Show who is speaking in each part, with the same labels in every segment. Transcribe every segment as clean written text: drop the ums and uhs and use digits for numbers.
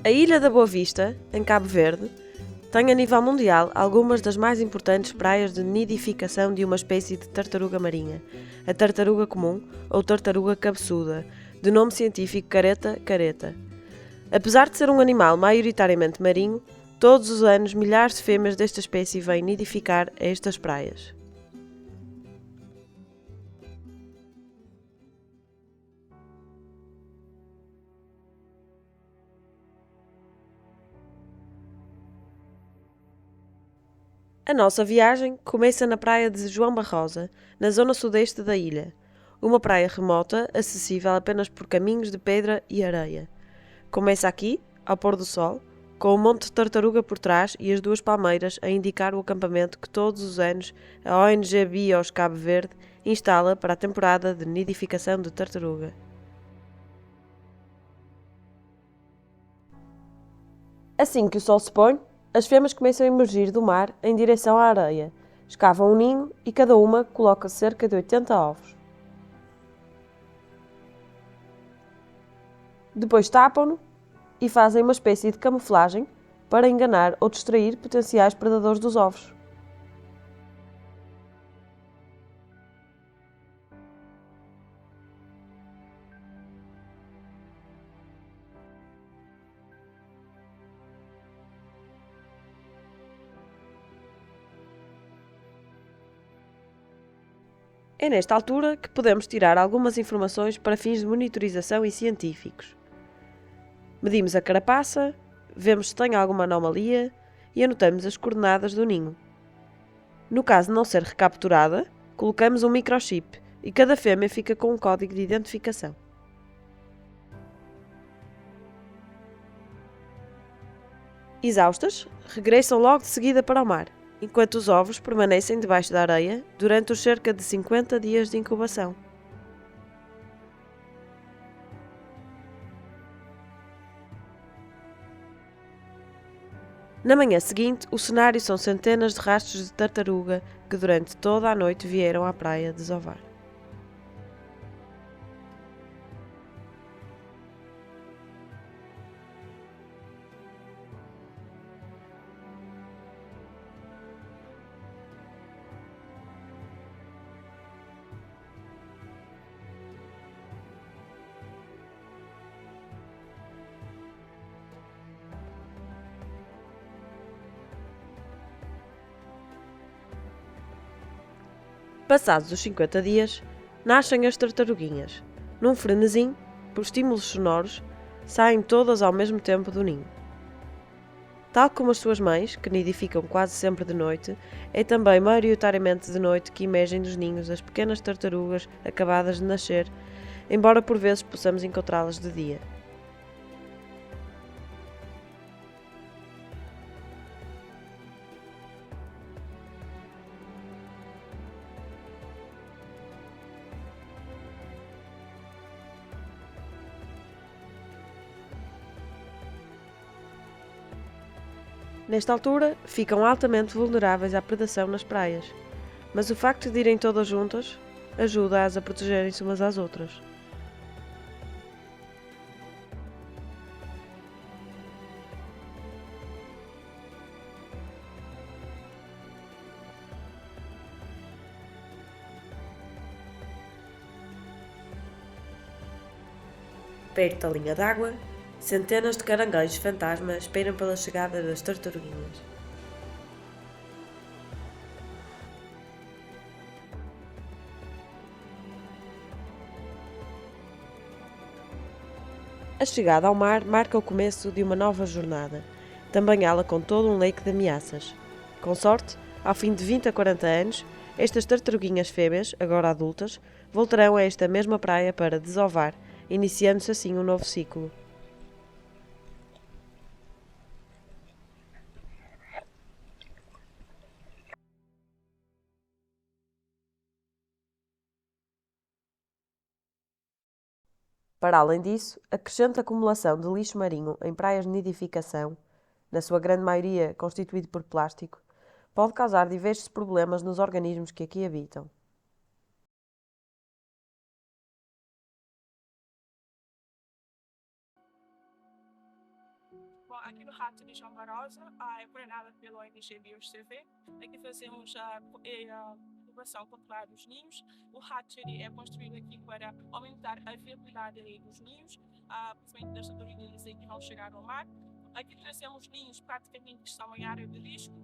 Speaker 1: A Ilha da Boa Vista, em Cabo Verde, tem a nível mundial algumas das mais importantes praias de nidificação de uma espécie de tartaruga marinha, a tartaruga comum ou tartaruga cabeçuda, de nome científico careta careta. Apesar de ser um animal maioritariamente marinho, todos os anos milhares de fêmeas desta espécie vêm nidificar a estas praias. A nossa viagem começa na praia de João Barrosa, na zona sudeste da ilha, uma praia remota, acessível apenas por caminhos de pedra e areia. Começa aqui, ao pôr do sol, com o Monte Tartaruga por trás e as duas palmeiras a indicar o acampamento que todos os anos a ONG Bios Cabo Verde instala para a temporada de nidificação de tartaruga. Assim que o sol se põe, as fêmeas começam a emergir do mar em direção à areia, escavam um ninho e cada uma coloca cerca de 80 ovos. Depois tapam-no e fazem uma espécie de camuflagem para enganar ou distrair potenciais predadores dos ovos. É nesta altura que podemos tirar algumas informações para fins de monitorização e científicos. Medimos a carapaça, vemos se tem alguma anomalia e anotamos as coordenadas do ninho. No caso de não ser recapturada, colocamos um microchip e cada fêmea fica com um código de identificação. Exaustas, regressam logo de seguida para o mar, enquanto os ovos permanecem debaixo da areia durante os cerca de 50 dias de incubação. Na manhã seguinte, o cenário são centenas de rastros de tartaruga que durante toda a noite vieram à praia desovar. Passados os 50 dias, nascem as tartaruguinhas. Num frenesim, por estímulos sonoros, saem todas ao mesmo tempo do ninho. Tal como as suas mães, que nidificam quase sempre de noite, é também maioritariamente de noite que emergem dos ninhos as pequenas tartarugas acabadas de nascer, embora por vezes possamos encontrá-las de dia. Nesta altura, ficam altamente vulneráveis à predação nas praias, mas o facto de irem todas juntas ajuda-as a protegerem-se umas às outras. Perto da linha d'água, centenas de caranguejos fantasma esperam pela chegada das tartaruguinhas. A chegada ao mar marca o começo de uma nova jornada, também ela com todo um leque de ameaças. Com sorte, ao fim de 20 a 40 anos, estas tartaruguinhas fêmeas, agora adultas, voltarão a esta mesma praia para desovar, iniciando-se assim um novo ciclo. Para além disso, a crescente acumulação de lixo marinho em praias de nidificação, na sua grande maioria constituído por plástico, pode causar diversos problemas nos organismos que aqui habitam.
Speaker 2: Bom, aqui no Rato de João Barosa, é coordenada pelo ONG BioCV. Aqui fazemos a população controlar dos ninhos. O hatchery é construído aqui para aumentar a viabilidade dos ninhos, principalmente das tartarugas que vão chegar ao mar. Aqui trazemos ninhos praticamente que estão em área de risco,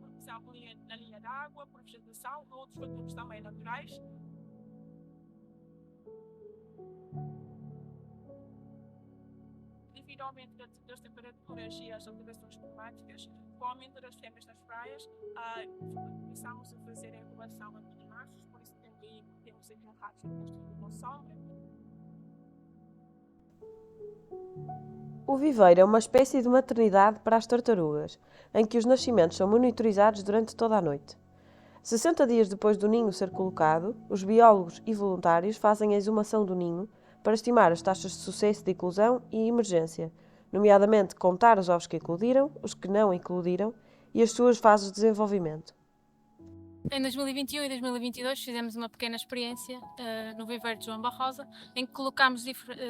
Speaker 2: por exemplo, na linha d'água, por vegetação, outros fatores também naturais. Devido ao aumento das temperaturas e as alterações climáticas, com o aumento das fêmeas nas praias, começamos a fazer a incubação aqui de machos, por isso temos aqui um rato construído com sombra.
Speaker 1: O viveiro é uma espécie de maternidade para as tartarugas, em que os nascimentos são monitorizados durante toda a noite. 60 dias depois do ninho ser colocado, os biólogos e voluntários fazem a exumação do ninho para estimar as taxas de sucesso de eclosão e emergência, nomeadamente contar os ovos que eclodiram, os que não eclodiram e as suas fases de desenvolvimento.
Speaker 3: Em 2021 e 2022 fizemos uma pequena experiência no viveiro de João Barrosa, em que colocámos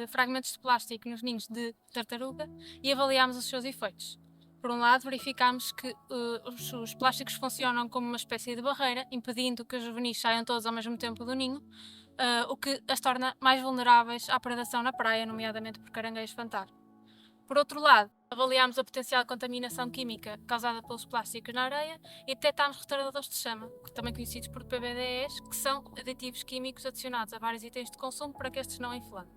Speaker 3: fragmentos de plástico nos ninhos de tartaruga e avaliámos os seus efeitos. Por um lado, verificámos que os plásticos funcionam como uma espécie de barreira, impedindo que os juvenis saiam todos ao mesmo tempo do ninho, o que as torna mais vulneráveis à predação na praia, nomeadamente por caranguejos fantasma. Por outro lado, avaliámos a potencial contaminação química causada pelos plásticos na areia e detectámos retardadores de chama, também conhecidos por PBDEs, que são aditivos químicos adicionados a vários itens de consumo para que estes não inflamem.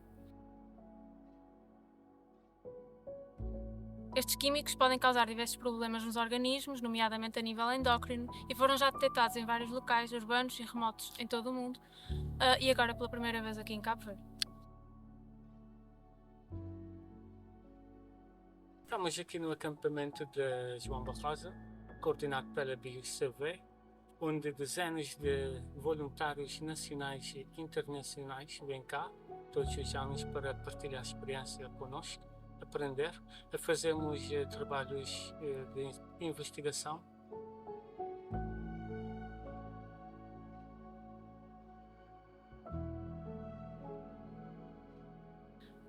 Speaker 3: Estes químicos podem causar diversos problemas nos organismos, nomeadamente a nível endócrino, e foram já detectados em vários locais urbanos e remotos em todo o mundo, e agora pela primeira vez aqui em Cabo Verde.
Speaker 4: Estamos aqui no acampamento de João Barrosa, coordenado pela BioCV, onde dezenas de voluntários nacionais e internacionais vêm cá todos os anos para partilhar experiência connosco, aprender. Fazemos trabalhos de investigação.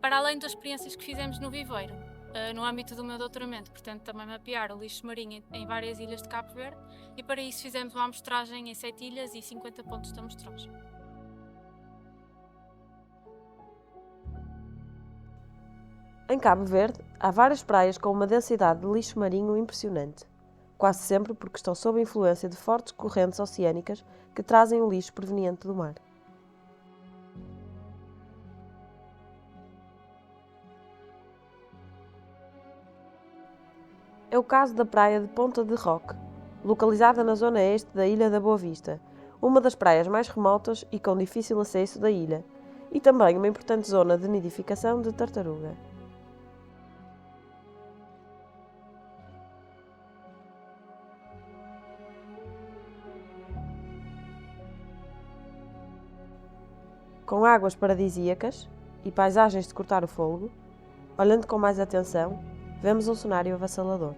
Speaker 3: Para além das experiências que fizemos no viveiro, no âmbito do meu doutoramento, pretendo também mapear o lixo marinho em várias ilhas de Cabo Verde e para isso fizemos uma amostragem em 7 ilhas e 50 pontos de amostragem.
Speaker 1: Em Cabo Verde, há várias praias com uma densidade de lixo marinho impressionante, quase sempre porque estão sob a influência de fortes correntes oceânicas que trazem o lixo proveniente do mar. É o caso da praia de Ponta de Roque, localizada na zona este da Ilha da Boa Vista, uma das praias mais remotas e com difícil acesso da ilha, e também uma importante zona de nidificação de tartaruga. Com águas paradisíacas e paisagens de cortar o fôlego, olhando com mais atenção, vemos um cenário avassalador.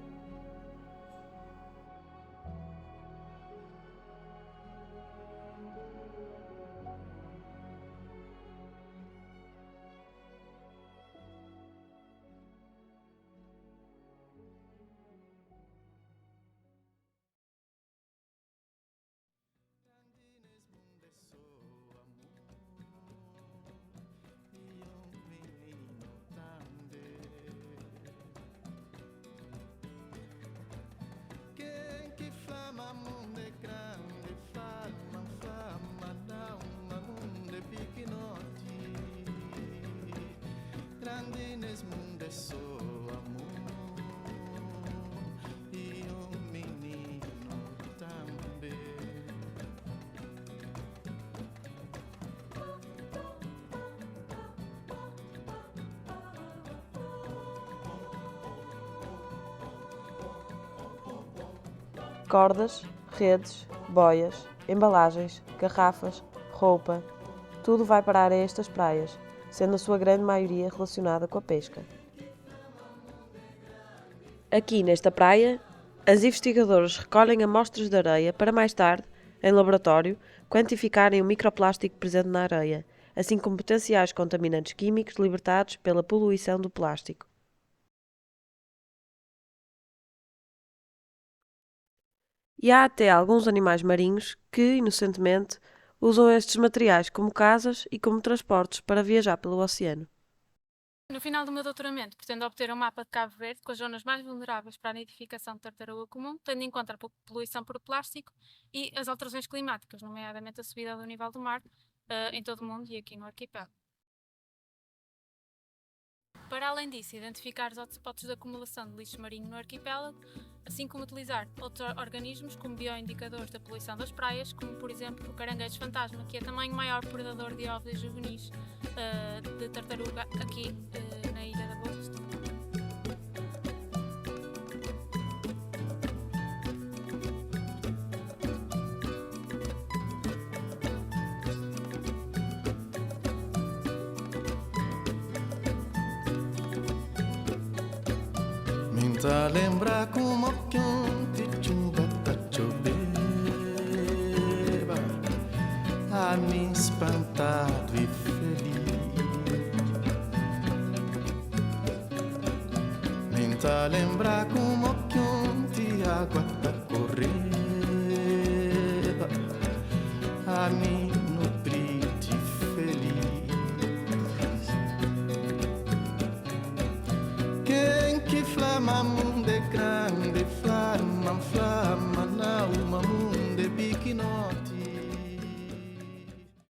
Speaker 5: nesse mundo é só amor e menino também.
Speaker 1: Cordas, redes, boias, embalagens, garrafas, roupa, tudo vai parar a estas praias, sendo a sua grande maioria relacionada com a pesca. Aqui nesta praia, as investigadoras recolhem amostras de areia para mais tarde, em laboratório, quantificarem o microplástico presente na areia, assim como potenciais contaminantes químicos libertados pela poluição do plástico. E há até alguns animais marinhos que, inocentemente, usam estes materiais como casas e como transportes para viajar pelo oceano.
Speaker 3: No final do meu doutoramento, pretendo obter um mapa de Cabo Verde com as zonas mais vulneráveis para a nidificação de tartaruga comum, tendo em conta a poluição por plástico e as alterações climáticas, nomeadamente a subida do nível do mar em todo o mundo e aqui no arquipélago. Para além disso, identificar os hotspots de acumulação de lixo marinho no arquipélago, assim como utilizar outros organismos como bioindicadores da poluição das praias, como por exemplo o caranguejo fantasma, que é também o maior predador de ovos e juvenis de tartaruga aqui na ilha da Boa Vista.
Speaker 5: Minta lembra como que ontem chuva tá chovendo, a mim espantado e feliz. Minta lembra como que ontem a água tá correndo, a mim nutrido e feliz. Quem que flama mundo é grande, flama, flama.